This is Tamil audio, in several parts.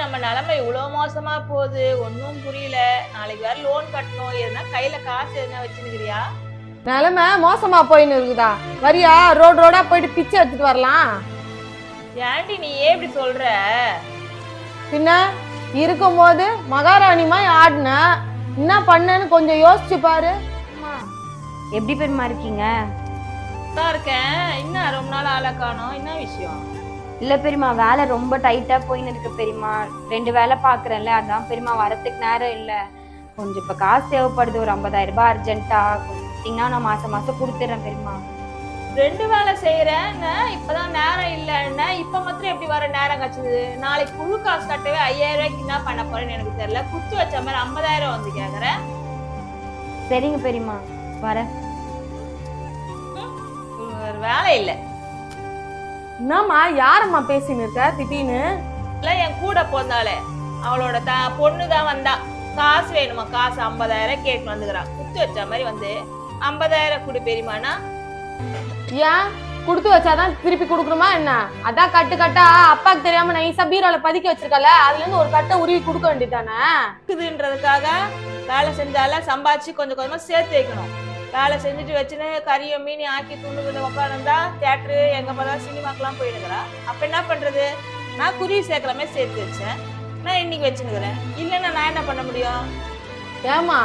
நம்ம நிலைமை இவ்வளவு மோசமா போகுது, ஒன்னும் புரியல. நாளைக்கு வேற லோன் கட்டணும். எதுனா கையில காசு எதுனா வச்சுக்கிறியா? நிலைமை மோசமா போயின்னு இருக்குதா? வரியா ரோடு ரோடா போயிட்டு பிச்சை எடுத்துட்டு வரலாம். ஏன்டி நீ ஏன் இப்படி சொல்ற? பின்ன இருக்கும்போது மகாராணிமாய் ஆடின, என்ன பண்ணேன்னு கொஞ்சம் யோசிச்சு பாரு. எப்படி பெரியமா இருக்கீங்க? இருக்கேன். என்ன ரொம்ப நாள் ஆளை காணோம், என்ன விஷயம்? இல்ல பெரியமா, வேலை ரொம்ப டைட்டா போயின்னு இருக்கு பெரியமா. 2 வேலை பாக்குறேன்ல, அதான் பெரியமா வரத்துக்கு நேரம் இல்ல. கொஞ்சம் இப்ப காசு தேவைப்படுது, ஒரு 50,000 ரூபாய் அர்ஜென்ட்டா கொடுத்தீங்கன்னா நான் மாசம் மாசம் கொடுத்துறேன் பெரியமா. 2 வேலை செய்யறேன், இப்பதான் நேரம் இல்லைன்னா இப்ப மாத்திரம் எப்படி வர நேரம் கச்சுது? நாளைக்கு குழு காசு கட்டவே 5,000 ரூபாய்க்கு என்ன பண்ண போறேன்னு எனக்கு தெரியல. குத்து வச்ச மாதிரி 50,000 வந்து கேக்குறேன். சரிங்க பெரியமா, வரேன். வேலை இல்ல. என்னம்மா யாரம்மா பேசின்னு இருக்க திடீர்னு? இல்ல, என் கூட போந்தாலே அவளோட பொண்ணுதான் வந்தா. காசு வேணுமா, காசு 50,000 கேட்டு வந்துக்கிறான். குத்து வச்ச மாதிரி வந்து 50,000 கொடு பெரியமானா. ஏன் குடுத்து வச்சாதான் திருப்பி கொடுக்கணுமா என்ன? அதான் கட்டு கட்டா அப்பாக்கு தெரியாம நைசா பீரோல பதுக்கி வச்சிருக்கல, அதுல இருந்து ஒரு கட்டை உருவி கொடுக்க வேண்டியதானே? இருக்குதுன்றதுக்காக வேலை செஞ்சால சம்பாதிச்சு கொஞ்சம் கொஞ்சமா சேர்த்து வைக்கணும். வேலை செஞ்சுட்டு வச்சுன்னு கறியை மீன் ஆக்கி துண்டு உட்காந்துருந்தா தியேட்டரு எங்க பார்த்தா சினிமாக்கெல்லாம் போயிடுங்கிறா. அப்ப என்ன பண்றது? நான் குருவி சேர்க்கிற மாதிரி சேர்த்து வச்சேன், நான் இன்னைக்கு வச்சுன்னுக்கிறேன். இல்லைன்னா நான் என்ன பண்ண முடியும்? ஏமா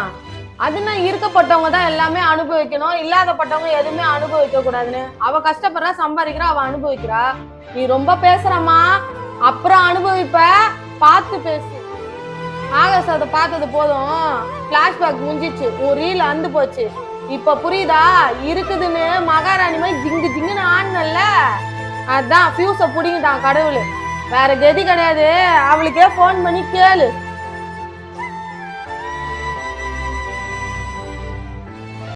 அதுனா இருக்கப்பட்டவங்க தான் எல்லாமே அனுபவிக்கணும், இல்லாதப்பட்டவங்க எதுவுமே அனுபவிக்க கூடாதுன்னு. அவ கஷ்டப்படுறா, சம்பாதிக்கிறா, அவ அனுபவிக்கிறா. நீ ரொம்ப பேசுறமா, அப்புறம் அனுபவிப்ப, பார்த்து பேசு. ஆகாஷ் அதை பார்த்தது போதும், பிளாஷ்பேக் முடிஞ்சிச்சு, உன் ரீல் அந்து போச்சு. இப்ப புரியுதா? இருக்குதுன்னு மகாராணி மாதிரி ஜிங்கு ஜிங்குன்னு ஆடனல்ல, அதான் ஃபியூஸ புடிங்கிட்டான் கடவுள். வேற கதி கிடையாது. அவளுக்கே போன் பண்ணி கேளு.